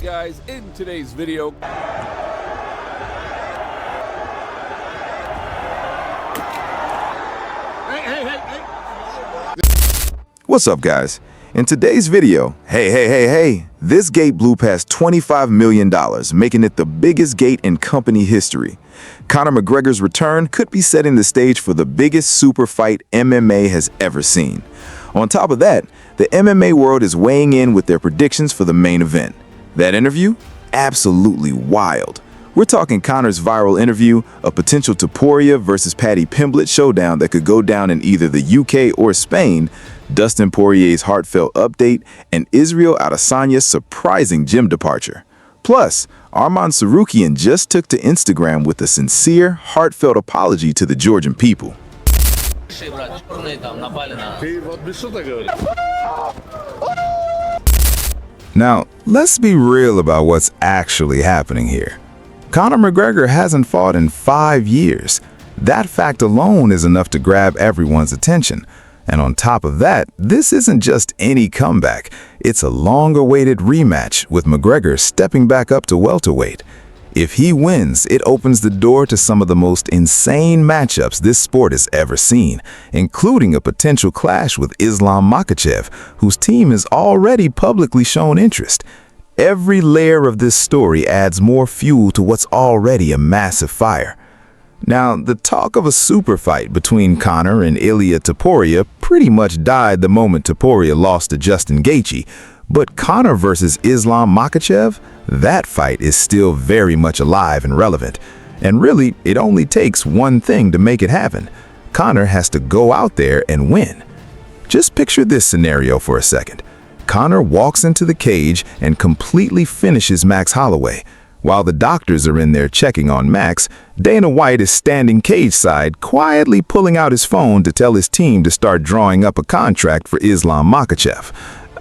guys, in today's video, What's up, guys? In today's video, hey, this gate blew past $25 million, making it the biggest gate in company history. Conor McGregor's return could be setting the stage for the biggest super fight MMA has ever seen. On top of that, the MMA world is weighing in with their predictions for the main event. That interview? Absolutely wild. We're talking Conor's viral interview, a potential Topuria versus Paddy Pimblett showdown that could go down in either the UK or Spain, Dustin Poirier's heartfelt update, and Israel Adesanya's surprising gym departure. Plus, Arman Tsarukyan just took to Instagram with a sincere, heartfelt apology to the Georgian people. Now, let's be real about what's actually happening here. Conor McGregor hasn't fought in 5 years. That fact alone is enough to grab everyone's attention. And on top of that, this isn't just any comeback. It's a long-awaited rematch, with McGregor stepping back up to welterweight. If he wins, it opens the door to some of the most insane matchups this sport has ever seen, including a potential clash with Islam Makhachev, whose team has already publicly shown interest. Every layer of this story adds more fuel to what's already a massive fire. Now, the talk of a super fight between Conor and Ilia Topuria pretty much died the moment Topuria lost to Justin Gaethje, but Conor versus Islam Makhachev, that fight is still very much alive and relevant. And really, it only takes one thing to make it happen. Conor has to go out there and win. Just picture this scenario for a second. Conor walks into the cage and completely finishes Max Holloway. While the doctors are in there checking on Max, Dana White is standing cage side, quietly pulling out his phone to tell his team to start drawing up a contract for Islam Makhachev.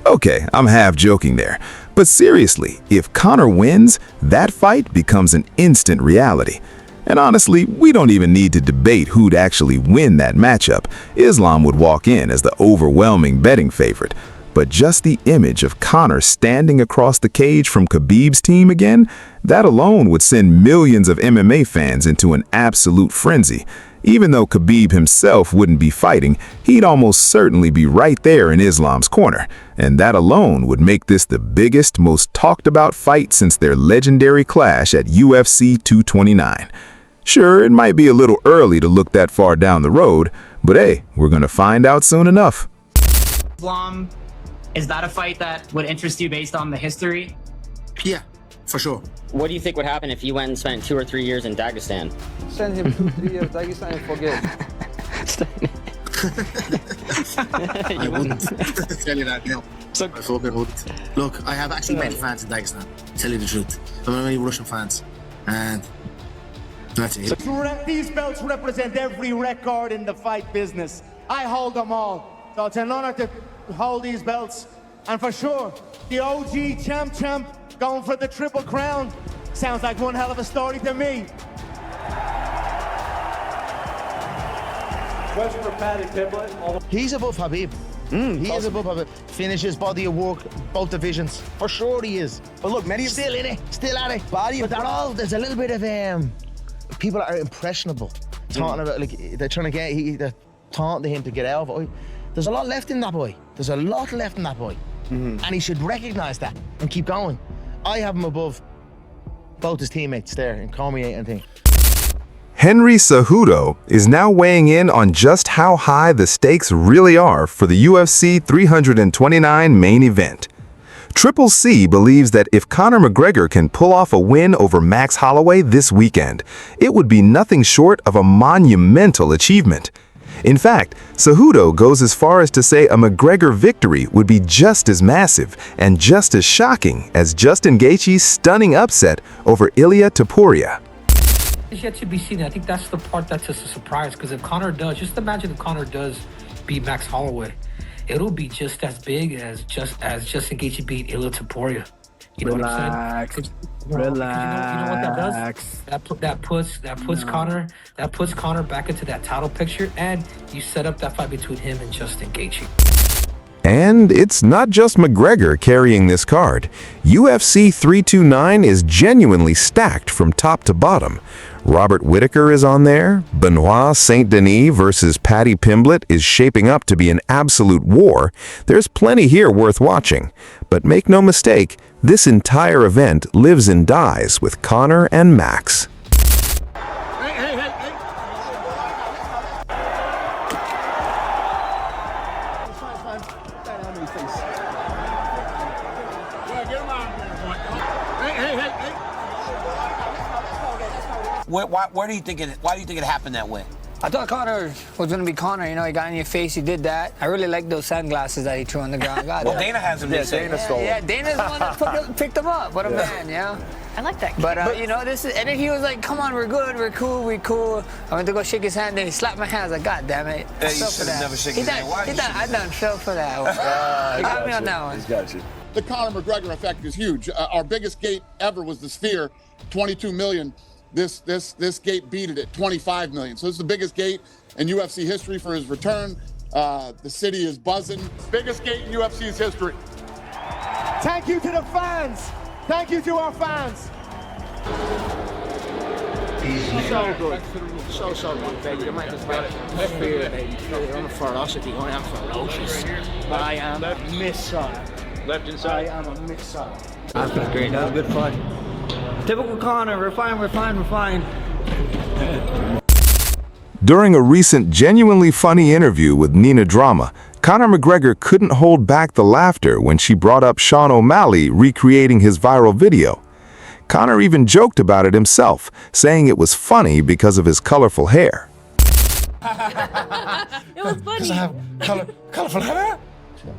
Okay, I'm half joking there. But seriously, if Conor wins, that fight becomes an instant reality. And honestly, we don't even need to debate who'd actually win that matchup. Islam would walk in as the overwhelming betting favorite. But just the image of Conor standing across the cage from Khabib's team again, that alone would send millions of MMA fans into an absolute frenzy. Even though Khabib himself wouldn't be fighting, he'd almost certainly be right there in Islam's corner. And that alone would make this the biggest, most talked about fight since their legendary clash at UFC 229. Sure, it might be a little early to look that far down the road, but hey, we're gonna find out soon enough. Islam, is that a fight that would interest you based on the history? Yeah, for sure. What do you think would happen if you went and spent 2 or 3 years in Dagestan? Send him 2-3 years Dagestan and forget. I wouldn't tell you that, no. I fucking wouldn't. Look, I have actually many fans in Dagestan, tell you the truth. There are many Russian fans, and that's it. These belts represent every record in the fight business. I hold them all. So it's an honor to hold these belts. And for sure, the OG champ going for the Triple Crown. Sounds like one hell of a story to me. Question for Paddy Pimblett. He's above Khabib. He is above Khabib. Finishes, body of work, both divisions. For sure he is. But look, many still in it, still at it. Body but they're all, there's a little bit of people are impressionable. Talking about, like, they're trying to get, they're taunting him to get out of it. There's a lot left in that boy. There's a lot left in that boy. And he should recognize that and keep going. I have him above both his teammates there in Cormier and thing. Henry Cejudo is now weighing in on just how high the stakes really are for the UFC 329 main event. Triple C believes that if Conor McGregor can pull off a win over Max Holloway this weekend, it would be nothing short of a monumental achievement. In fact, Cejudo goes as far as to say a McGregor victory would be just as massive and just as shocking as Justin Gaethje's stunning upset over Ilia Topuria. It's yet to be seen. I think that's the part that's just a surprise, because if Conor does, just imagine if Conor does beat Max Holloway, it'll be just as big as Justin Gaethje beat Ilia Topuria. You know what I'm saying? Relax. You know what that does? That puts Conor back into that title picture, and you set up that fight between him and Justin Gaethje. And it's not just McGregor carrying this card. UFC 329 is genuinely stacked from top to bottom. Robert Whittaker is on there. Benoit Saint Denis versus Paddy Pimblett is shaping up to be an absolute war. There's plenty here worth watching. But make no mistake, this entire event lives and dies with Conor and Max. Why do you think it happened that way? I thought Conor was going to be Conor. You know, he got in your face, he did that. I really like those sunglasses that he threw on the ground. Well, Dana has them. Dana stole them. Yeah, Dana's the one that picked them up. What a man, yeah. I like that. But you know, this is, and then he was like, "Come on, we're good, we're cool." I went to go shake his hand, then he slapped my hand. I was like, "God damn it!" Yeah, you should have never shaken his hand. Why? I done fell for that one. He got me on that one. He's got you. The Conor McGregor effect is huge. Our biggest gate ever was the Sphere, 22 million. This gate beat it at 25 million. So this is the biggest gate in UFC history for his return. The city is buzzing. Biggest gate in UFC's history. Thank you to the fans. Thank you to our fans. So good. So good, baby. The man is back. Fear, baby. I'm a ferocity. I am ferocious. I am a missile. Left inside. I am a missile. That was great. That was good fun. Typical Conor. We're fine. During a recent genuinely funny interview with Nina Drama, Conor McGregor couldn't hold back the laughter when she brought up Sean O'Malley recreating his viral video. Conor even joked about it himself, saying it was funny because of his colorful hair. It was funny. Does I have colorful hair?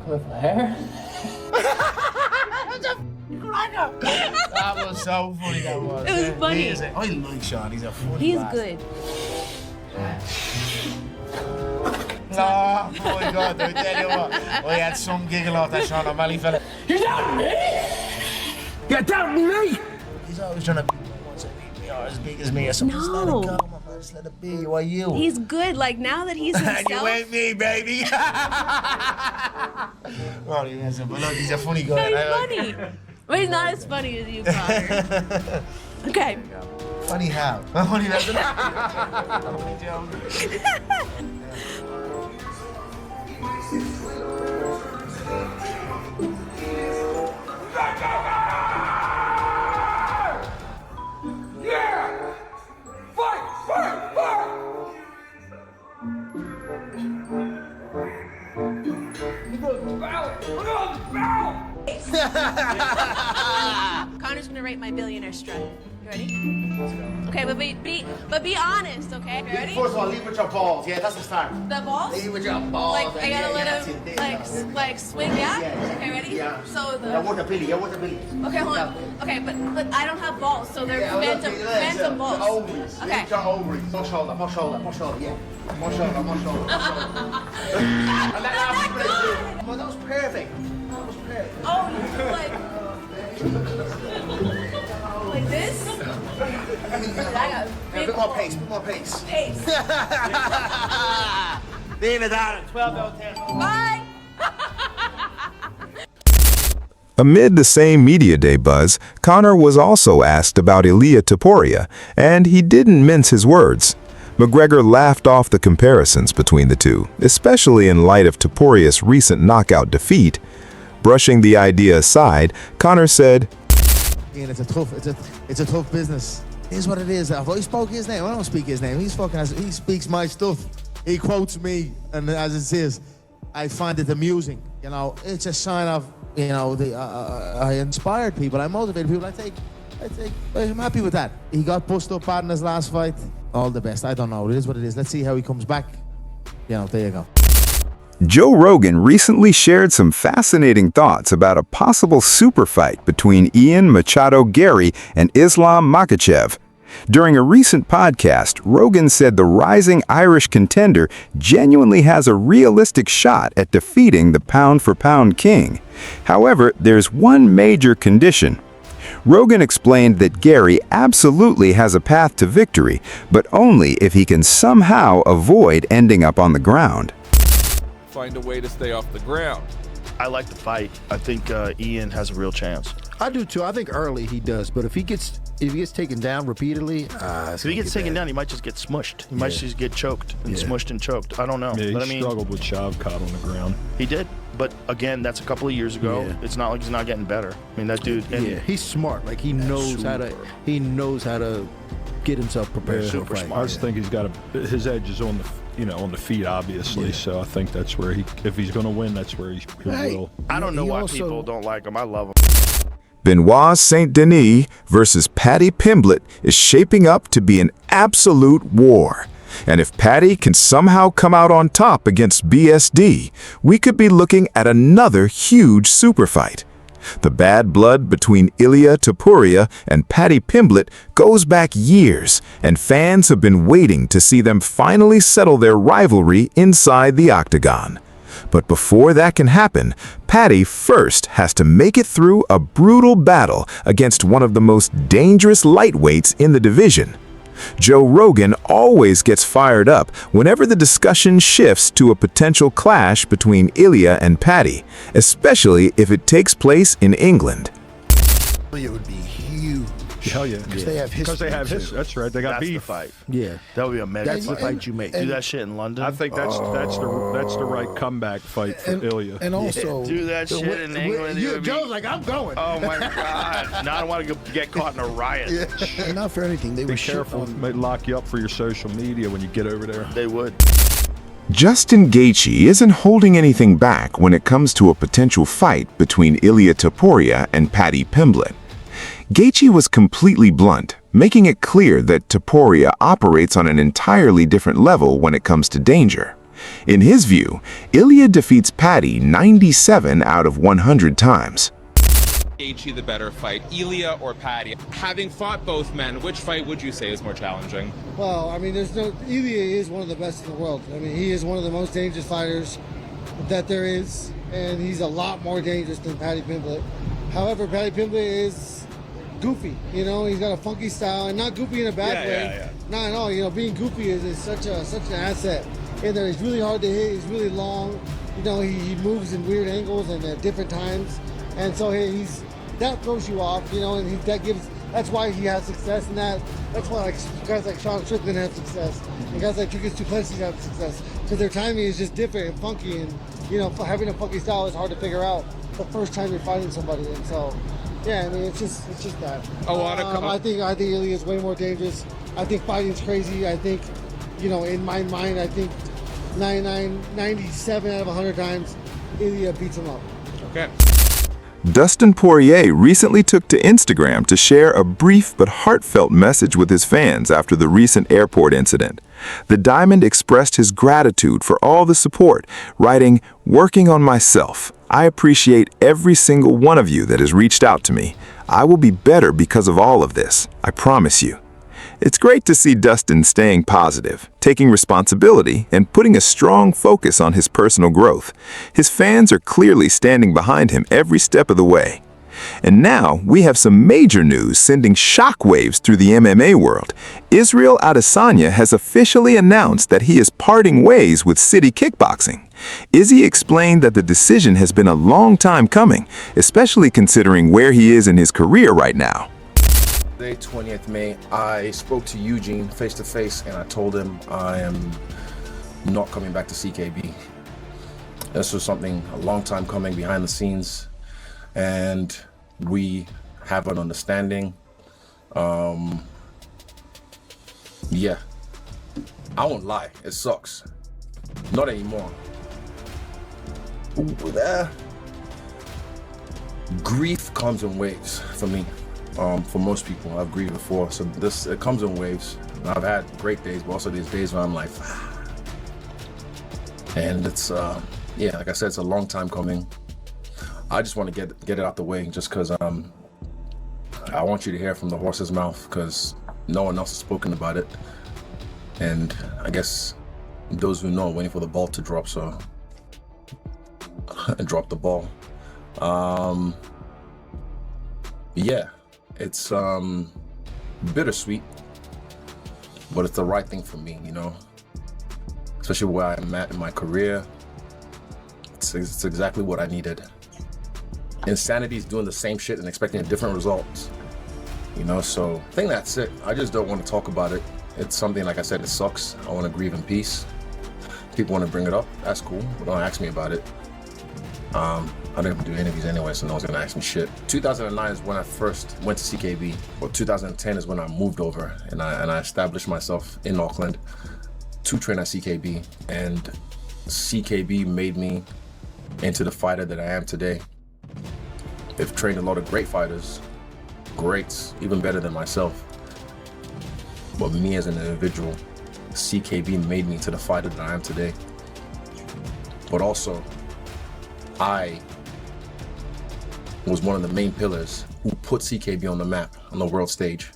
Colorful hair? That was so funny, that was. It was funny. I like Sean, he's a funny He's bastard. good. No, oh my God, I tell you what, I had some giggle off that Sean O'Malley fella. You're doubting me? You're doubting me? He's always trying to beat me, wants to beat me, as big as me. So just let it go, man, just let it be. Why you? He's good. Like now that he's himself. And you ain't me, baby. Well, he isn't, but look, he's a funny guy. He's funny. But he's not as funny as you, Conor. Okay. Funny how? Funny doesn't Funny joke. Connor's gonna rate my billionaire strut. You ready? Okay, but be honest, okay? You ready? First of all, leave with your balls. Yeah, that's the start. The balls? Leave with your balls. Like I gotta let him like swing, yeah? Okay, ready? Yeah. So the I want the billy. Okay, hold on. Okay, but I don't have balls, so they're phantom balls. Ovaries. Okay. Leave your ovaries. Push shoulder. Yeah. Push shoulder. Well, that was perfect. Oh, you like this? I got A bit more pace. pace. Nina down. 12 out of 10. Bye. Amid the same media day buzz, Conor was also asked about Ilia Topuria, and he didn't mince his words. McGregor laughed off the comparisons between the two, especially in light of Topuria's recent knockout defeat. Brushing the idea aside, Conor said, Ian, it's a tough business. Here's what it is. If I spoke his name, I don't speak his name. He speaks my stuff. He quotes me, and as it says, I find it amusing. You know, it's a sign of, you know, I inspired people. I motivated people. I'm happy with that. He got bust up bad in his last fight. All the best. I don't know. It is what it is. Let's see how he comes back. You know, there you go. Joe Rogan recently shared some fascinating thoughts about a possible super fight between Ian Machado Gary and Islam Makhachev. During a recent podcast, Rogan said the rising Irish contender genuinely has a realistic shot at defeating the pound-for-pound king. However, there's one major condition. Rogan explained that Gary absolutely has a path to victory, but only if he can somehow avoid ending up on the ground. Find a way to stay off the ground. I like the fight. I think Ian has a real chance. I do too. I think early he does, but if he gets taken down repeatedly, if he gets taken down, he might just get smushed. He might just get choked and smushed and choked. I don't know. Yeah, but he struggled with Shavkat on the ground. He did, but again, that's a couple of years ago. Yeah. It's not like he's not getting better. I mean, that dude. And he's smart. Like he knows how to get himself prepared. Super for a fight. I just think he's got his edge is on the feet, obviously. So I think that's where if he's going to win, that's where he will. I don't know why people don't like him. I love him. Benoit Saint Denis versus Paddy Pimblett is shaping up to be an absolute war. And if Paddy can somehow come out on top against BSD, we could be looking at another huge super fight. The bad blood between Ilia Topuria and Paddy Pimblett goes back years, and fans have been waiting to see them finally settle their rivalry inside the octagon. But before that can happen, Paddy first has to make it through a brutal battle against one of the most dangerous lightweights in the division. Joe Rogan always gets fired up whenever the discussion shifts to a potential clash between Ilia and Paddy, especially if it takes place in England. It would be huge. Hell yeah. Because they have history. Because they have history. That's right. They got That's beef. the fight. Yeah. That would be a mega That's the fight you make. Do that shit in London. I think that's the right comeback fight for Ilya. And also, do that shit in England. Joe's like, I'm going. Oh my God! Now I don't want to get caught in a riot. And not for anything. They Be would careful. They might lock you up for your social media when you get over there. They would. Justin Gaethje isn't holding anything back when it comes to a potential fight between Ilia Topuria and Paddy Pimblett. Gaethje was completely blunt, making it clear that Topuria operates on an entirely different level when it comes to danger. In his view, Ilia defeats Paddy 97 out of 100 times. Gaethje the better fight, Ilia or Paddy? Having fought both men, which fight would you say is more challenging? Well, I mean, Ilia is one of the best in the world. I mean, he is one of the most dangerous fighters that there is, and he's a lot more dangerous than Paddy Pimblett. However, Paddy Pimblett is goofy, he's got a funky style, and not goofy in a bad way. Yeah. Not at all. Being goofy is such an asset. In there, he's really hard to hit. He's really long. He moves in weird angles and at different times, and so that throws you off. And that's why he has success, and that's why guys like Sean Strickland have success, and guys like Dricus Du Plessis have success, because their timing is just different and funky, and having a funky style is hard to figure out the first time you're fighting somebody, and so. Yeah, I mean, it's just that. I think Ilia is way more dangerous. I think fighting's crazy. I think, in my mind, I think 97 out of 100 times, Ilia beats him up. Okay. Dustin Poirier recently took to Instagram to share a brief but heartfelt message with his fans after the recent airport incident. The Diamond expressed his gratitude for all the support, writing, "Working on myself. I appreciate every single one of you that has reached out to me. I will be better because of all of this. I promise you." It's great to see Dustin staying positive, taking responsibility, and putting a strong focus on his personal growth. His fans are clearly standing behind him every step of the way. And now we have some major news sending shockwaves through the MMA world. Israel Adesanya has officially announced that he is parting ways with City Kickboxing. Izzy explained that the decision has been a long time coming, especially considering where he is in his career right now. Day 20th May, I spoke to Eugene face to face, and I told him I am not coming back to CKB. This was something a long time coming behind the scenes, and we have an understanding. Yeah, I won't lie, it sucks. Not anymore. Grief comes in waves for me. For most people, I've grieved before, so it comes in waves. I've had great days, but also these days where I'm like, and it's yeah, like I said, it's a long time coming. I just want to get it out the way, just because I want you to hear from the horse's mouth, because no one else has spoken about it, and I guess those who know are waiting for the ball to drop, so drop the ball. Yeah. It's bittersweet, but it's the right thing for me, especially where I'm at in my career. it's exactly what I needed. Insanity is doing the same shit and expecting different results. You know, so I think that's it. I just don't want to talk about it. It's something, like I said, it sucks. I want to grieve in peace. People want to bring it up, that's cool, but don't ask me about it. I don't even do interviews anyway, so no one's gonna ask me shit. 2009 is when I first went to CKB. Well, 2010 is when I moved over and I established myself in Auckland to train at CKB. And CKB made me into the fighter that I am today. They've trained a lot of great fighters, greats, even better than myself. But me as an individual, CKB made me to the fighter that I am today. But also, I was one of the main pillars who put CKB on the map, on the world stage,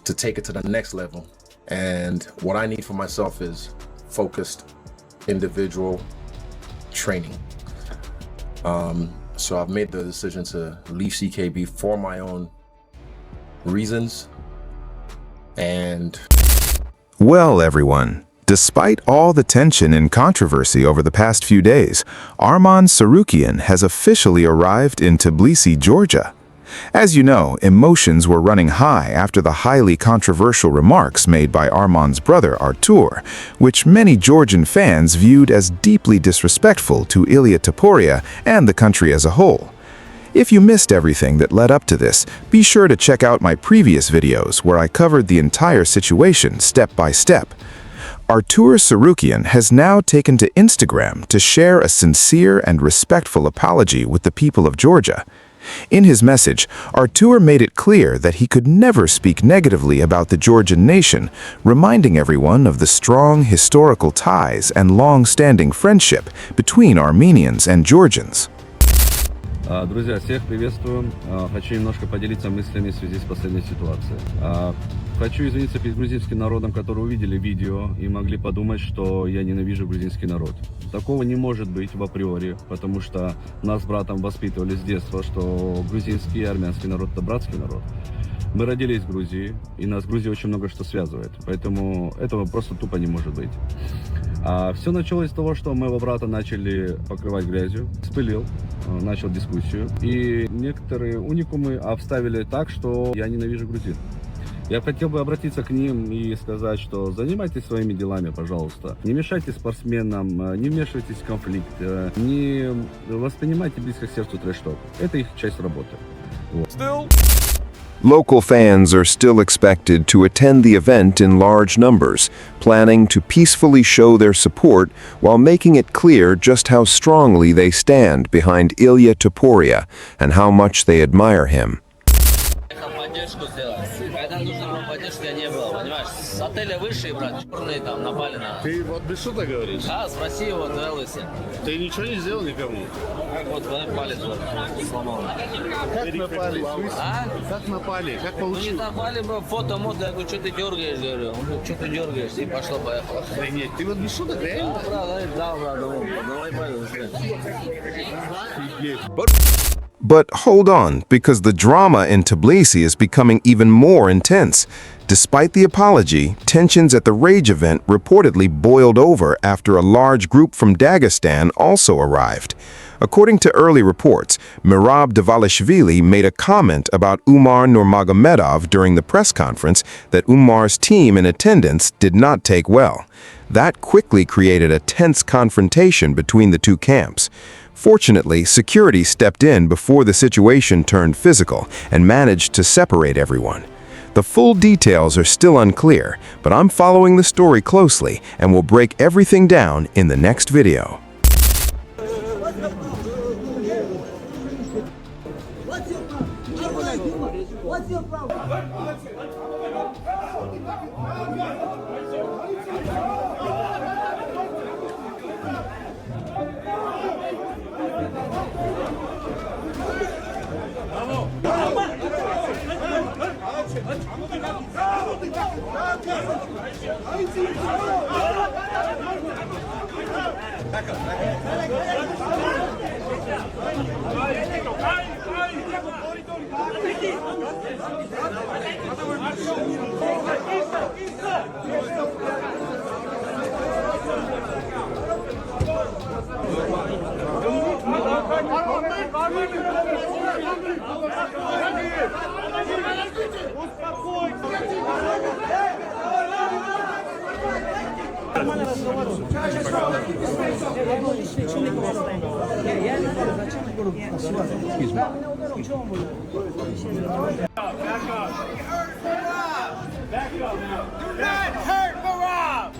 to take it to the next level. And what I need for myself is focused, individual training. So I've made the decision to leave CKB for my own reasons. And well, everyone, despite all the tension and controversy over the past few days, Arman Tsarukyan has officially arrived in Tbilisi, Georgia. As you know, emotions were running high after the highly controversial remarks made by Arman's brother Artur, which many Georgian fans viewed as deeply disrespectful to Ilia Topuria and the country as a whole. If you missed everything that led up to this, be sure to check out my previous videos where I covered the entire situation step by step. Artur Tsarukyan has now taken to Instagram to share a sincere and respectful apology with the people of Georgia. In his message, Artur made it clear that he could never speak negatively about the Georgian nation, reminding everyone of the strong historical ties and long-standing friendship between Armenians and Georgians. Друзья, всех приветствую. Хочу немножко поделиться мыслями в связи с последней ситуацией. Хочу извиниться перед грузинским народом, которые увидели видео и могли подумать, что я ненавижу грузинский народ. Такого не может быть в априори, потому что нас с братом воспитывали с детства, что грузинский и армянский народ – это братский народ. Мы родились в Грузии, и нас с Грузией очень много что связывает, поэтому этого просто тупо не может быть. Все началось с того, что моего брата начали покрывать грязью, спылил, начал дискуссию, и некоторые уникумы обставили так, что я ненавижу грузин. Я хотел бы обратиться к ним и сказать, что занимайтесь своими делами, пожалуйста. Не мешайте спортсменам, не вмешивайтесь в конфликт, не воспринимайте близко к сердцу трэш-ток. Это их часть работы. Вот. Local fans are still expected to attend the event in large numbers, planning to peacefully show their support while making it clear just how strongly they stand behind Ilia Topuria and how much they admire him. С отеля вышли, брат, черные там напали на... Ты вот без шуток говоришь? Да, спроси его, Элвисе. Ты ничего не сделал никому? Вот, палец вот сломал. Как напали? А? Как напали? Как получилось? Ну не напали, бро, фото, я говорю, что ты дергаешь, говорю. Он говорит, что ты дергаешь, и пошло-поехало. Да нет, ты вот без шуток, реально? Да, брат, давай палец. But hold on, because the drama in Tbilisi is becoming even more intense. Despite the apology, tensions at the Rage event reportedly boiled over after a large group from Dagestan also arrived. According to early reports, Merab Dvalishvili made a comment about Umar Nurmagomedov during the press conference that Umar's team in attendance did not take well. That quickly created a tense confrontation between the two camps. Fortunately, security stepped in before the situation turned physical and managed to separate everyone. The full details are still unclear, but I'm following the story closely and will break everything down in the next video. What's your problem? Come on. hurt Merab!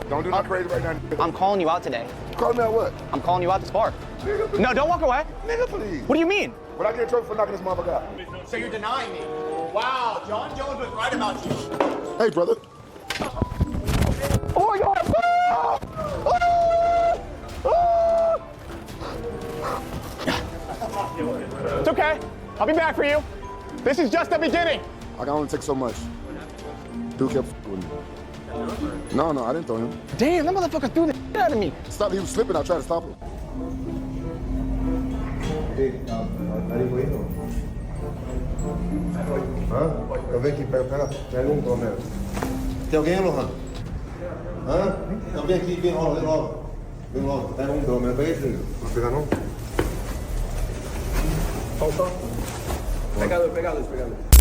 Don't do nothing crazy right now. I'm calling you out today. Call me out what? I'm calling you out to spar. Nigga, please. No, don't walk away. Nigga, please. What do you mean? When I get in trouble for knocking this motherfucker out. So you're denying me? Wow, John Jones was right about you. Hey, brother. Oh, you It's okay. I'll be back for you. This is just the beginning. I can only take so much. Dude kept with me. No, I didn't throw him. Damn, that motherfucker threw the shit out of me. Stop, he was slipping. I tried to stop him. Eu venho aqui, pega Tom mesmo. Tem alguém, Lohan? Hã? Então vem aqui, vem logo. Vem logo, pega Tom mesmo. Pega esse, não vai pegar não? Pega a luz.